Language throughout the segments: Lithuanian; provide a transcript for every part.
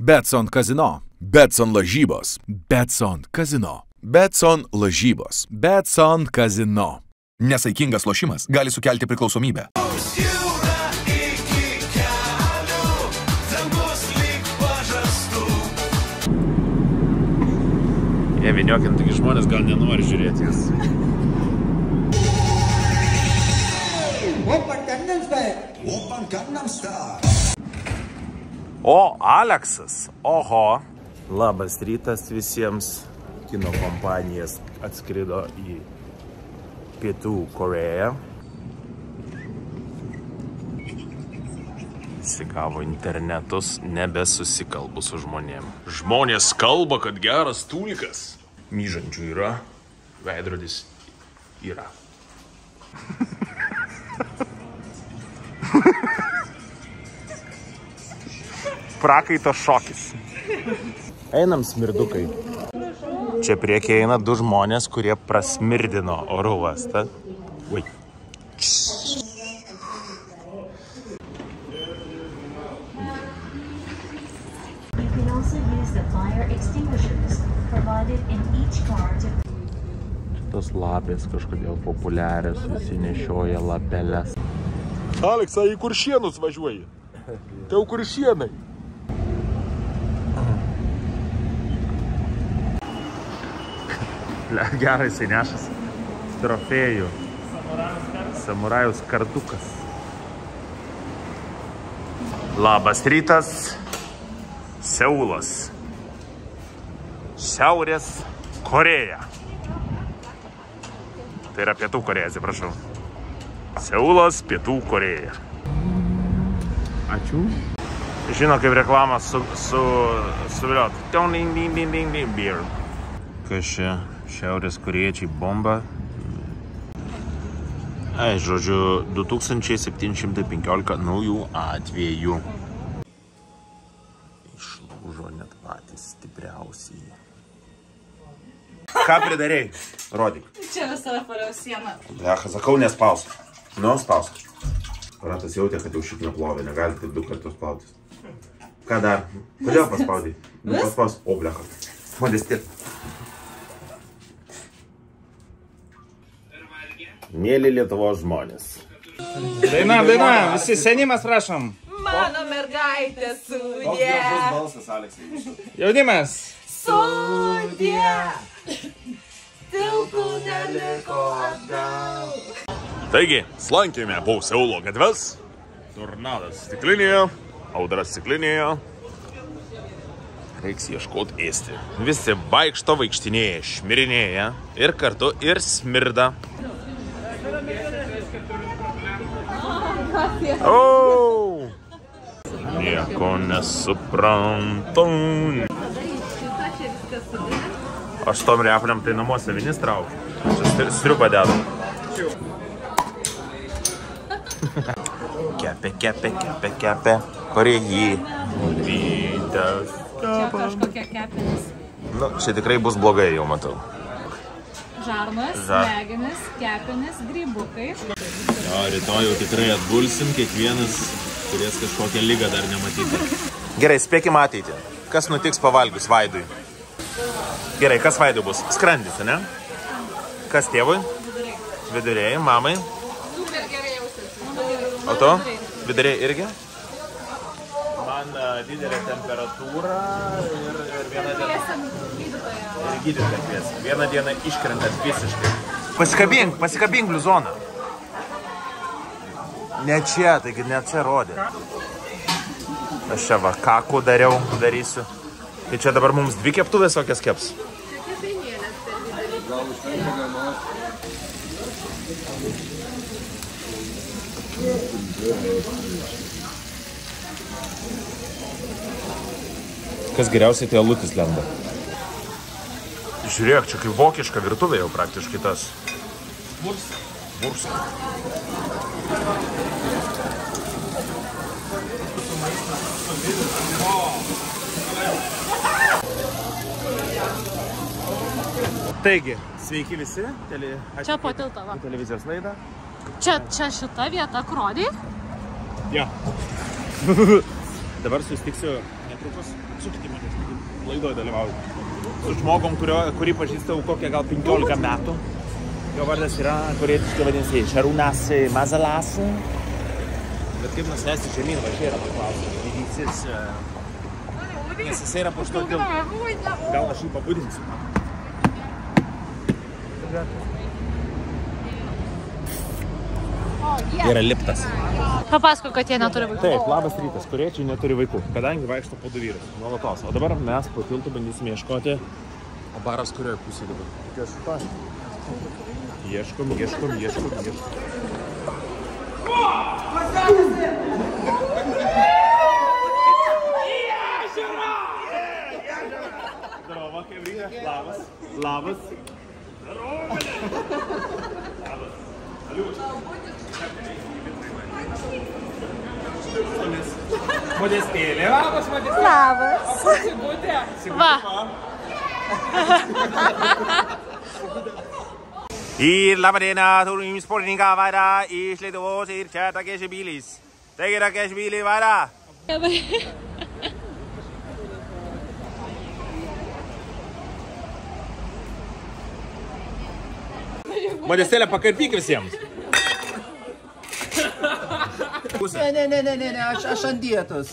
Betson Casino. Betson lažybos. Betson Casino. Betson lažybos. Betson Casino. Nesaikingas lošimas gali sukelti priklausomybę. Jie viniokinti žmonės gal nenori žiūrėti jas. O, Aleksas, oho. Labas rytas visiems. Kino kompanijas atskrido į Pietų Koreją. Įsigavo internetus, nebesusikalbu su žmonėm. Žmonės kalba, kad geras tūlikas. Myžančių yra, veidrodis yra. Prakaito šokis. Einam smirdukai. Čia priekyje eina du žmonės, kurie prasmirdino oro uostą. Ui. Šitos lapės kažkodėl populiarios, visi nešioja lapeles. Aleksai, į Kuršienus važiuoji. Tai jau Kuršienai. Gerai jisai nešas trofėjų. Samurajus kartukas. Labas rytas. Seulas. Šiaurės Koreja. Tai yra Pietų Koreja, atsiprašau. Seulas, Pietų Koreja. Ačiū. Žino, kaip reklamą suviliot. Beer. Kas čia? Šiaurės korėjiečiai bomba. Žodžiu, 2715 naujų atvejų. Išlaužo net patys stipriausiai. Ką pridarei? Rodyk. Čia visą apaliau sieną. Lecha, sakau, nespaus. Nu, spaus. Ratas jautė, kad jau šit neplovė, negali taip 2 kartus plautis. Ką dar? Kodėl paspaudai? Nu, paspaus. O, blecha. Modesti. Mėly Lietuvos žmonės. Daina, visi senimas prašom. Mano mergaitė sudė. Koks gražus balsas, Aleksai. Jaunimas. Sudė. Tiltų neliko atgal. Taigi, slankėme po Seulo gatves. Tornadas stiklinėje, audras stiklinėje. Reiks ieškoti ėsti. Visi vaikšto, vaikštinėja, šmirinėja ir kartu ir smirda. O! Nieko nesuprantu. Aš tom repliam tai namuose vinis traukiu. Čia striupą dedam. Kepė. Korėjį. Vytas. Čia kažkokia kepenis. Nu, čia tikrai bus blogai, jau matau. Žarnas, smegenis, kepenis, grybukai. Jo, rytoj jau tikrai atgulsim, kiekvienas turės kažkokią ligą dar nematyti. Gerai, spėkim ateitį. Kas nutiks pavalgius Vaidui? Gerai, kas Vaidui bus? Skrandis, ne? Kas tėvui? Viduriai, mamai. Super gerai jausiasi. O to? Viduriai irgi? Man didelė temperatūra ir vieną dieną... Ir gydytoją kvies. Vieną dieną iškrentat visiškai. Pasikabink bliuzoną. Ne čia, taigi ne čia rodė. Aš čia va kakų darysiu. Tai čia dabar mums 2 keptuvės kokias keps? Kas geriausiai, tai alutis lenda. Žiūrėk, čia kaip vokiška virtuvė jau praktiškai tas. Vurs. Taigi, sveiki visi. Čia po tilto, va. Televizijos laidą. Čia šita vieta, Krodį? Ja. Dabar susitiksiu netrukus sukti manęs, laidoje dalyvauju. Su žmogom, kurį pažįstau kokią gal 15 metų. Jo vardas yra korėjiškai vadinasi Šarūnas Mazalas. Bet kaip nusileisti žemyn, va čia yra man klausimas. Didysis, nes jis yra po šito tilto. Gal aš jį pabudinsiu. Yra liptas. Papasakok, kad jie neturi vaikų. Taip, labas rytas. Korėjiečiai neturi vaikų, kadangi vaikšto po 2 vyrus. Nuolatos. O dabar mes po tiltu bandysime ieškoti. O baras kurioje pusėje dabar? Tokia šitoje. Ieškom. Здорово, Кеврija. Labas. Modestėlė. Labas. Va. Ir labą dieną, turim sportininką vadą iš Lietuvos ir čia Takeshi Bilis. Taigi Takeshi Bilis vadą. Modestėlė, pakarpyk visiems. Ne, aš ant dietos.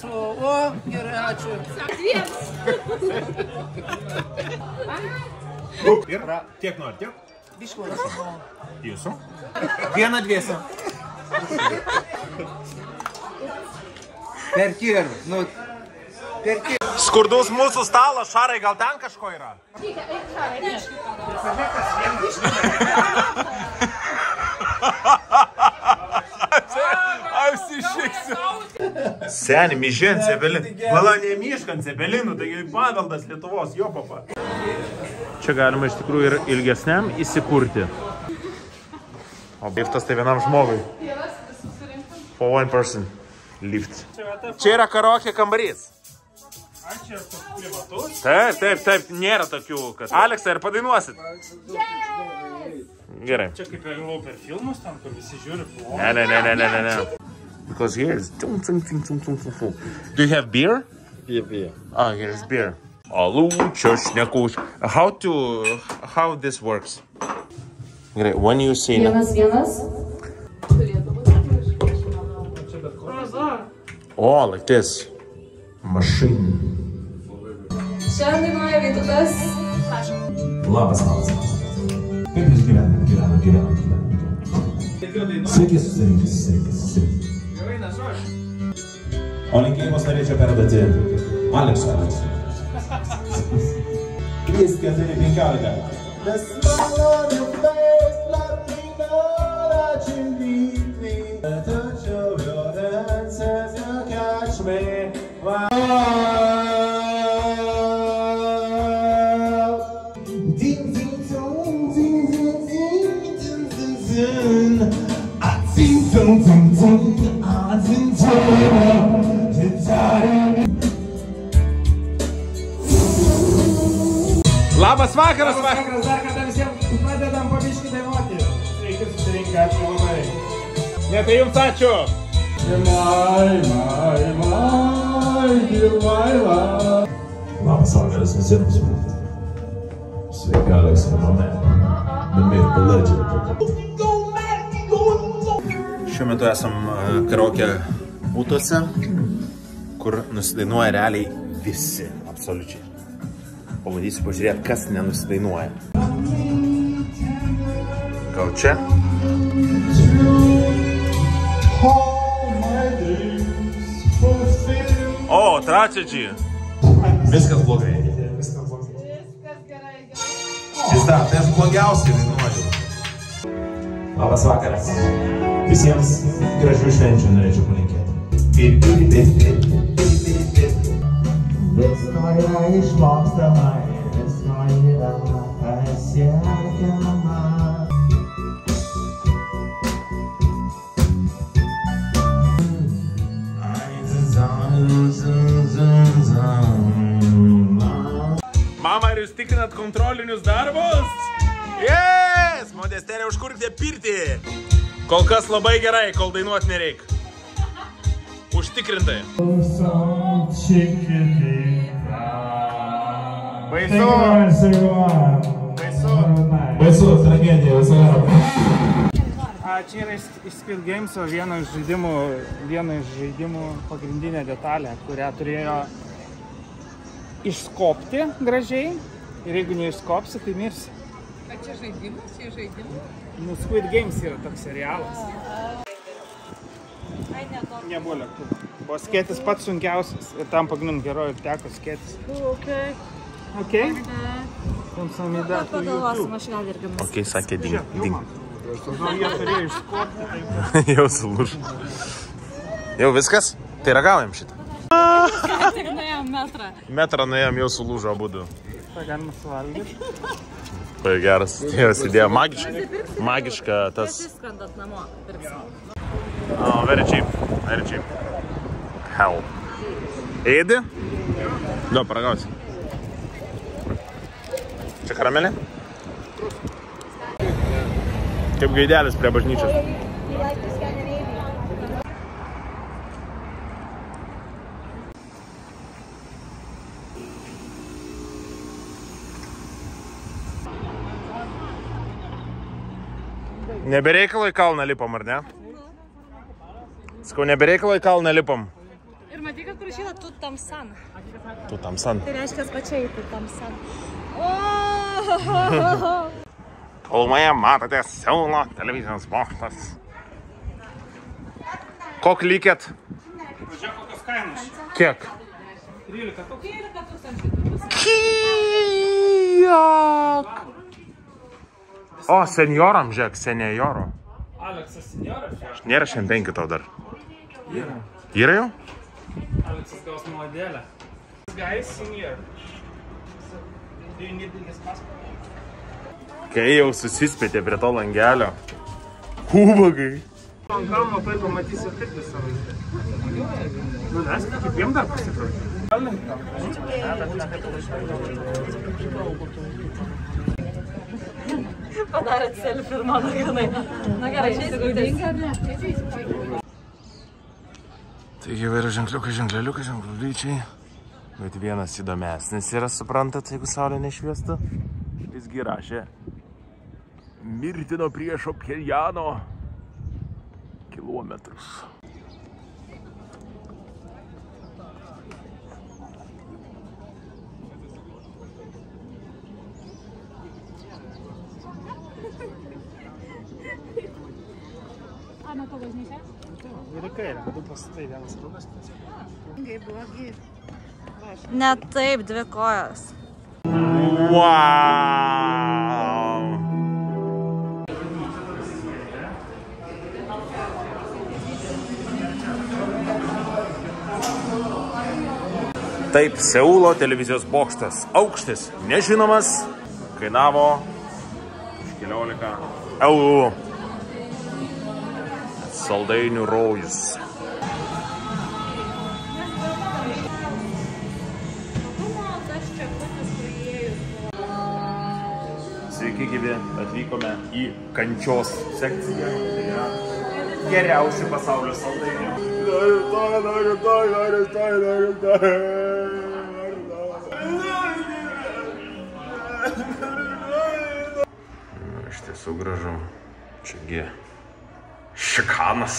O, gerai, ačiū. Ir tiek nori, tiek? Biškuotas. Jūsų? Vieną dviesą. Per kiek, Skurdus mūsų stalas, Šarai, gal ten kažko yra? Apsišiksiu. Seni, mižen cepelinų. Vala ne miškan cepelinų, taigi paveldas Lietuvos, jo papa. Čia galima iš tikrųjų ir ilgesniam įsikurti. O liftas tai vienam žmogui. For one person. Lift. Čia yra karaoke kambarys. Čia toks privatus. Taip, nėra tokių, kad... Aleksai, ar padainuosit? Gerai. Čia kaip vėliau per filmus, tam, kur visi žiūri. Ne. Because here is... Do you have beer? Beer. Oh, here's beer. Alūčios, nekuš. How this works? Gerai, when you see... Vienas. Oh, like this. Machine. Šiandien dainuoja Vytautas. Labas. Kaip jūs gyvenat? Sveiki susirinkę. O linkėjimus norėčiau perduoti Aleksui. 3-4-15. Labas vakaras. Dar kartą visiems padedam pabiškį dainuoti. Sveiki susirinkę, ačiū labai. Ne, tai jums ačiū. Labas vakaras visiems. Sveiki, Aleksai, mane. The myth, the legend. Šiuo metu esam karaoke būtuose, kur nusidainuoja realiai visi, absoliučiai. Pabandysiu pažiūrėti, kas nenusidainuoja. Gal čia? O, Tračedži. Viskas blogai. Vis dar, tai aš blogiausiai dainuoju. Labas vakaras. Visiems gražių švenčių norėčiau palinkėti. Istorija išmokstama ir istorija pasiekiama. Mama, ar jūs tikrinat kontrolinius darbus? Yes! Modestėlė, užkurkite pirtį. Kol kas labai gerai, kol dainuot nereik. Užtikrintai. Baisu, tragedija visą garą. Čia yra iš Squid Games'o vieno iš žaidimų pagrindinė detalė, kurią turėjo išskopti gražiai ir jeigu neišskopsi, tai mirsi. Ar čia žaidimas? Čia žaidimas? Nu, Squid Games yra toks serialas. Nebuvo lėktuvo. Buvo skėtis pats sunkiausias ir tam pagrindiniam herojui teko skėtis. Ok? Pagalvosim, aš gal irgi mus. Ok, sakė ding. Jie turėjo išskopti. Jau sulūž. Jau viskas? Tai ragaujam šitą. Tik nuėjom metrą. Metrą nuėjom, jau sulūžo abudu. Tai galima suvalgyti. Tai geras. Tėvas įdėjo magiška tas. Išskrendat namo. Oh, very cheap. Very cheap. Hell. Ėdi? Nu, paragausi. Čia karamelė? Kaip gaidelis prie bažnyčios. Nebereikalo į kalną lipam, ar ne? Sakau, nebereikalo į kalną lipam. Ir matai, kad parašyta tu tamsan. Tu tamsan. Tai reiškia pačiai tu tamsan. Tolumoje matote Seulo televizijos bokštas. Kok lykėt? Žiūrėk, kokios kainos. Kiek? 13 tūkstančių. Kiek? O, senioram, žiūrėk, senioro. Aleksas senioras čia. Nėra šiandien 5 tau dar. Yra jau? Aleksas gaus nuodėlę. Guys, senior. Do you need his passport? Kai jau susispėtė prie to langelio. Ubagai. Ant kalno tai pamatysi ir taip visą vaizdą. Nu, nes kaip jiem dar pasikrauti. Padarėt selfie ir mano ganai. Na gerai, čia įsigaudinga, ar ne? Taigi įvairių ženkliukai, bet vienas įdomesnis yra, suprantat, jeigu saulė nešviestų. Visgi rašė mirtino priešo Pjenjano kilometrus. A, matau bažnyčią? Ir į kairę, du pastatai, vienas rūgas. Blogi. Ne taip, 2 kojos. Wow! Taip, Seulo televizijos bokštas. Aukštis nežinomas, kainavo 14 eurų. Saldainių rojus. Sveiki, gyvi, atvykome į kančios sekciją. Tai yra geriausi pasaulio saldainiai. Iš tiesų gražu. Čiagi šikanas.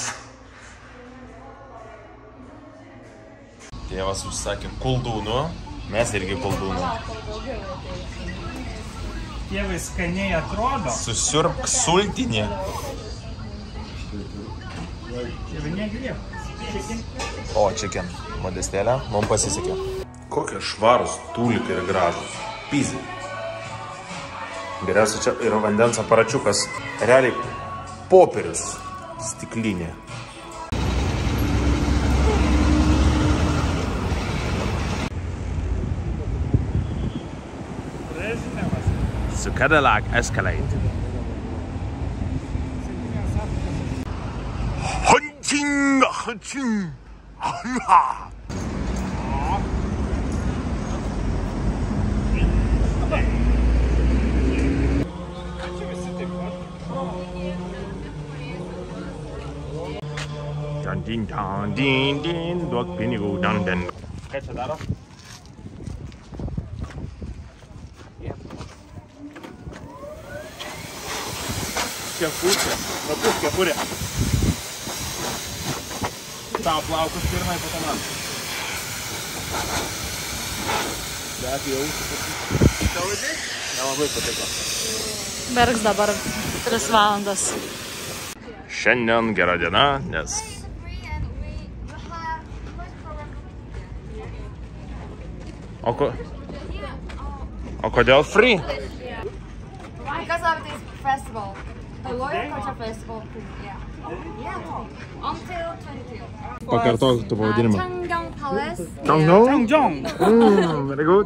Tėvas užsakė koldūnų. Mes irgi koldūnų. Tėvai skaniai atrodo. Susiurbk sultinį. Tėvai negrieb. O, chicken. Modestėlė. Mums pasisekė. Kokie švarūs tūlikai ir gražus. Pizai. Geriausia čia yra vandens aparačiukas. Realiai popierius. Stiklinė. Su Cadillac Escalade. Hunting, hunting, hunha. John D. Din, din, din, duok pinigų, dan. Ką čia daro? Kepurė. Papus kepurė. Tau plaukus pirmai, po to man. Bet jau užsipatys. Nelabai patiko. Bergs dabar 3 valandas. Šiandien gera diena, nes... O kodėl free? Because of this festival. The Royal Culture Festival. Yeah. Until 22. Pakartok tu pavadinimą. Changyong Palace. Changyong? Very good.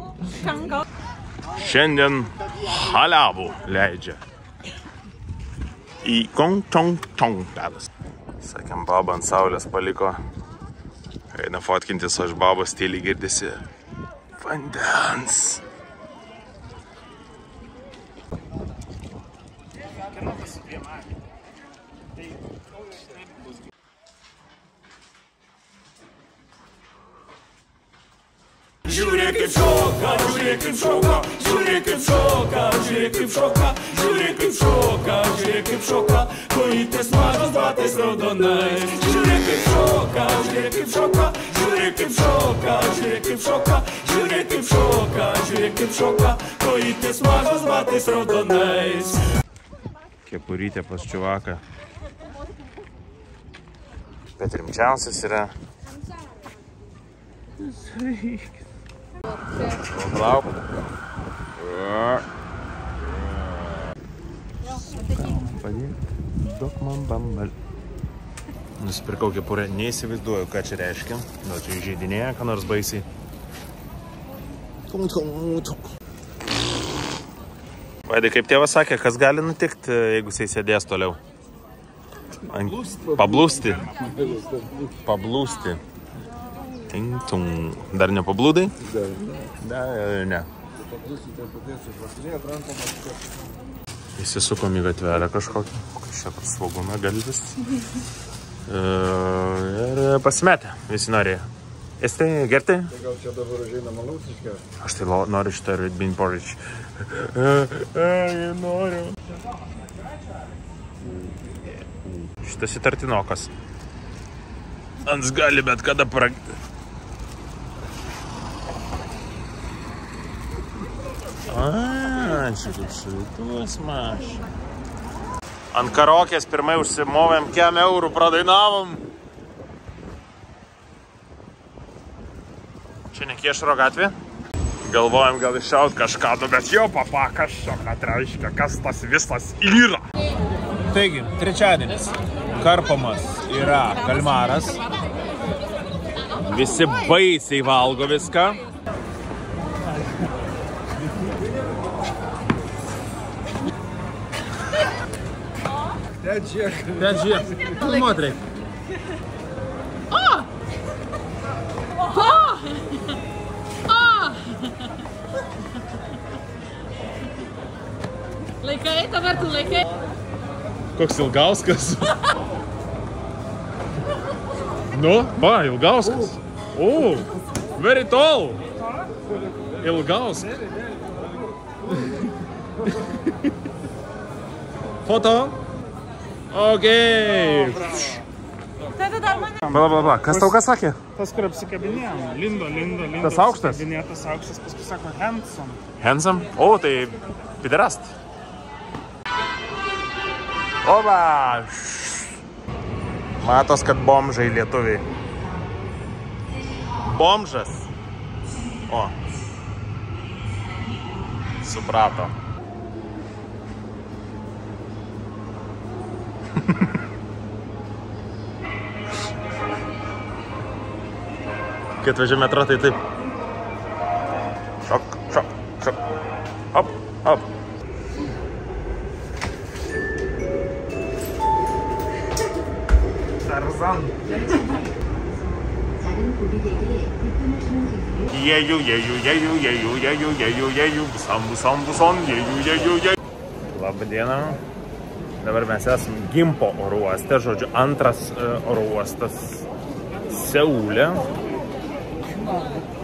Šiandien haliavų leidžia į Kong Chong Chong Palace. Sakėm, baba ant saulės paliko. Eina fotkintis, aš babos tyliai girdisi vandens. Žiūrėk kaip šoka, žiūrėk kaip šoka, žiūrėk kaip šoka, žiūrėk kaip šoka, žiūrėk kaip šoka, žiūrėk kaip šoka, kojytės mažos batais raudonais. Žiūrėk kaip šoka, žiūrėk kaip šoka, žiūrėk kaip šoka, žiūrėk kaip šoka, žiūrėk kaip šoka, žiūrėk kaip šoka, kojytės mažos batais raudonais. Kepurytė pas čiuvaką. Bet rimčiausias yra... Palauk. Duok man bambal. Nusipirkau kepurę, neįsivaizduoju, ką čia reiškia. Gal čia įžeidinėja, ką nors baisiai. Vaidai, kaip tėvas sakė, kas gali nutikti, jeigu jisai sėdės toliau? Pablūsti. Pablūsti. Dar nepablūdai? Ne. Įsisukom į gatvelę kažkokį. Kažkokia svogūna galvis. Ir pasimetė. Visi norėjo. Esti gerti? Gal čia dabar užeina malaus išgerti? Aš tai noriu šitą red bean porridge. Noriu. Šitas įtartinokas. Ants gali bet kada čia kaip šiltus maš. Ant karokės pirmai užsimovėm, kem eurų pradainavom. Čia ne Kiešro gatvė. Galvojam gal iššaut kažką, bet jo papakas čia, kad reiškia, kas tas visas yra. Taigi, trečiadienis. Karpomas yra kalmaras. Visi baisiai valgo viską. Ten žiek. Смотри. Laikai, dabar tu laikai. Koks Ilgauskas. Nu, va, Ilgauskas. O, very tall. Ilgauskas. Foto. Okei. Bla. Kas tau ką sakė? Tas, kur apsikabinėjom. Lindo. Tas aukštas? Tas aukštas, paskui sako handsome. Handsome? O, tai piderast. Oba! Matos, kad bomžai lietuviai. Bomžas. O. Suprato. Kai atvežė metro, tai taip. Šok. Hop. Tarzan. Jeju. Labą dieną. Dabar mes esam Gimpo oro uoste, žodžiu, antras oro uostas Seule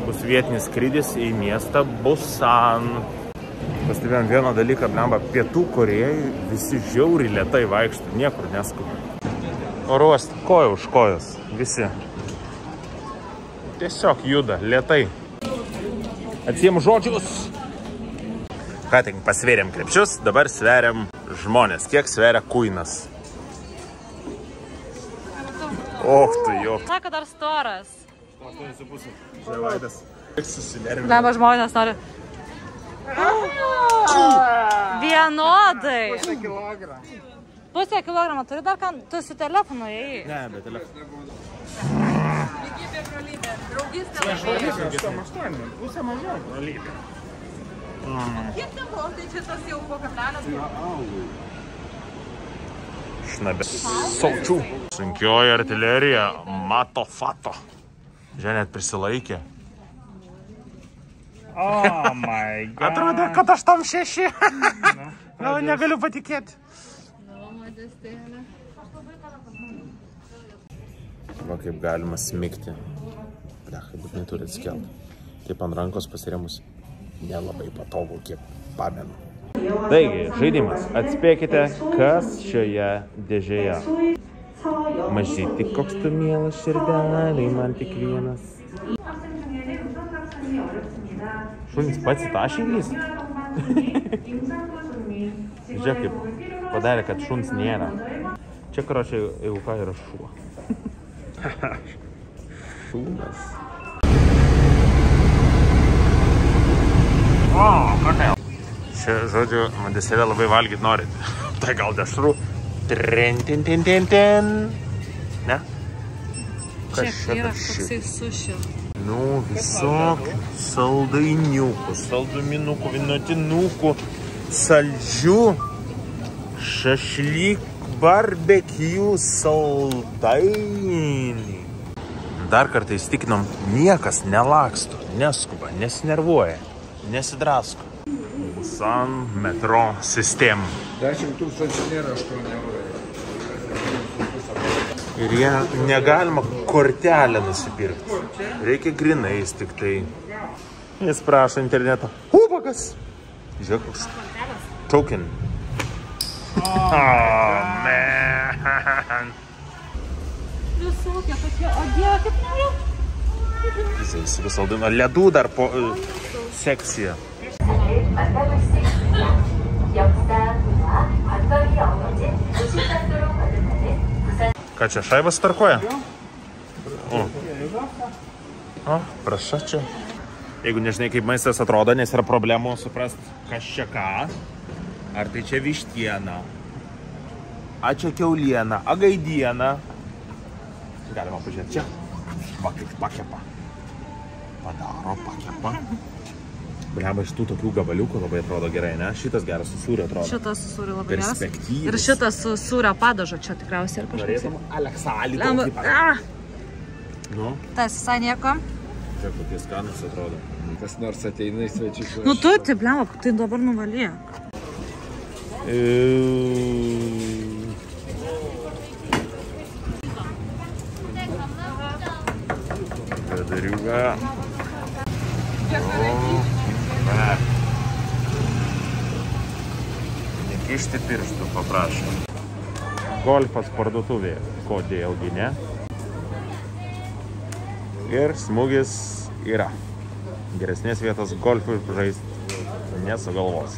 bus vietinis skrydis į miestą Busan. Pastebėjom vieną dalyką, blemba, Pietų Korėjai visi žiauriai lėtai vaikšto, niekur neskuba. Oro uoste, koja už kojos, visi. Tiesiog juda, lėtai. Atsijim žodžius. Ką tik pasvėrėm krepšius, dabar sveriam žmonės. Kiek sveria kuinas? Och, tu jo. Sako dar storas. 8,5. Čia vaidas. Susinervina. Lemba žmonės nori. Vienodai. Pusę kilogramą. Turi dar ką? Tu su telefonu ėjai? Ne, be telefonu. Lygybė brolybė. Draugystė. 8, pusę mažiau brolybė. Kiek ten buvo? Tai čia tas jau po kablelės. Šnabė. Saučių. Sunkioji artilerija. Mato fato. Žiūrėt, prisilaikė. Oh my god. Atrodė, kad aš tam 6. Gal negaliu patikėti. Va kaip galima smigti. Blechai, būtinai turi atsikelti. Taip ant rankos pasiremus nelabai patogu, kiek pamenu. Taigi, žaidimas. Atspėkite, kas šioje dėžėje. Mažyti, koks tu mielas širdelį, man tik vienas. Šunis pats įtašylys? Žiūrėk, kaip padarė, kad šuns nėra. Čia, karočiai, jeigu ką, yra šuo. Šūnas. O, kodėl? Čia, žodžiu, man desėlė labai valgyt norit. Tai gal dešrų? Trin. Ne? Čia yra koksai suši. Nu, visokių saldainiukų, salduminukų, vinotinukų, saldžių, šašlyk, barbecue, saldainį. Dar kartą įstikinom, niekas nelaksto, neskuba, nesinervuoja, nesidrasko. Busan metro sistema. 10 000 nėra 8 eurai. Ir jie negalima kortelę nusipirkti. Reikia grinais tik tai. Jis prašo interneto. Ubagas! Žiūrėk, koks token. Oh, man. Visokie tokie, o dieve, kaip nauja. Jis visaldino ledų dar po sekciją. Ką čia, šaibas starkuoja? O, praša čia. Jeigu nežinai, kaip maistas atrodo, nes yra problemų suprast, kas čia ką. Ar tai čia vištiena, a čia kiauliena, a gaidiena. Galima pažiūrėti čia. Va, kaip pakepa. Padaro pakepa. Blemba, iš tų tokių gabaliukų labai atrodo gerai, ne? Šitas geras su sūriu atrodo. Šitas su sūriu labai geras. Perspektyvus. Ir šitas su sūrio padažo čia tikriausiai ir kažkas. Norėtum Aleksalį Lemba. tokį padaryti. Nu? Tas visai nieko. Žiūrėk, kokie skanus atrodo. Kas nors ateina į svečius. Nu tu, tai blemba, tai dabar nuvalyk. Kadariuga. Nekišti pirštų paprašom. Golfas parduotuvėje. Kodėlgi ne? Ir smūgis yra. Geresnės vietos golfui žaisti nesugalvos.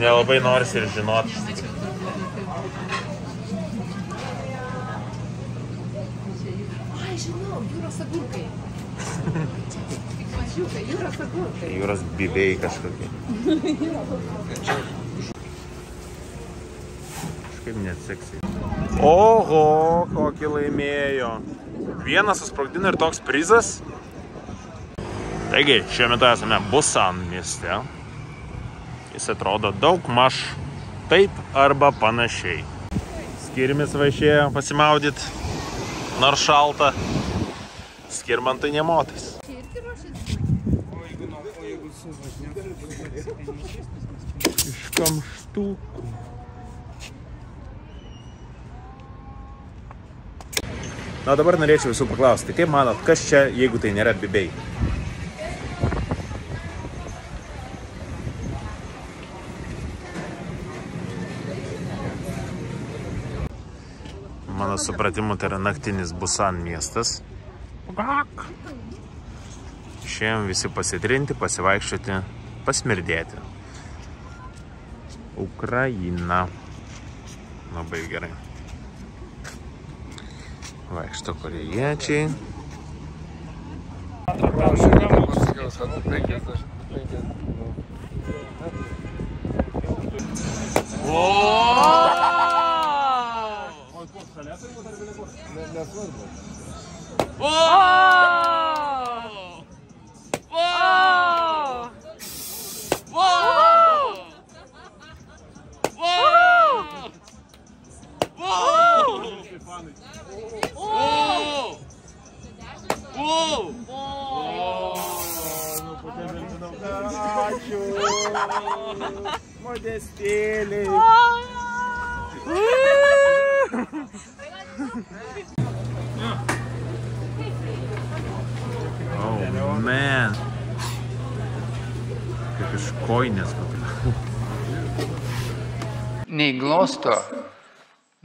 Nelabai norisi ir žinoti. Ai, žinau, jūros agurkai. Jūros agurkai. Jūros bivėjai kažkokie. Kažkaip net seksiai. Oho, kokį laimėjo. Vienas susprogdino ir toks prizas. Taigi, šiuo metu esame Busan mieste. Jis atrodo daug maž taip arba panašiai. Skirmis važiuoja pasimaudyt, nors šalta. Skirmantai nemotais. Iš kamštukų. Na, dabar norėčiau visų paklausti, kaip manot, kas čia, jeigu tai nėra bibiai? Mano supratimu, tai yra naktinis Busan miestas. Išėjom visi pasitrinti, pasivaikščioti, pasmirdėti. Ukraina. Labai gerai. Vaikšto korėjiečiai. Ačiū. Modestėliai. Oh, man. Kaip iš koinės kokią. Nei glosto,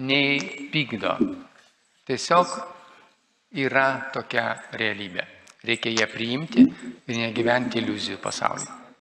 nei pykdo. Tiesiog yra tokia realybė. Reikia ją priimti ir negyventi iliuzijų pasaulyje.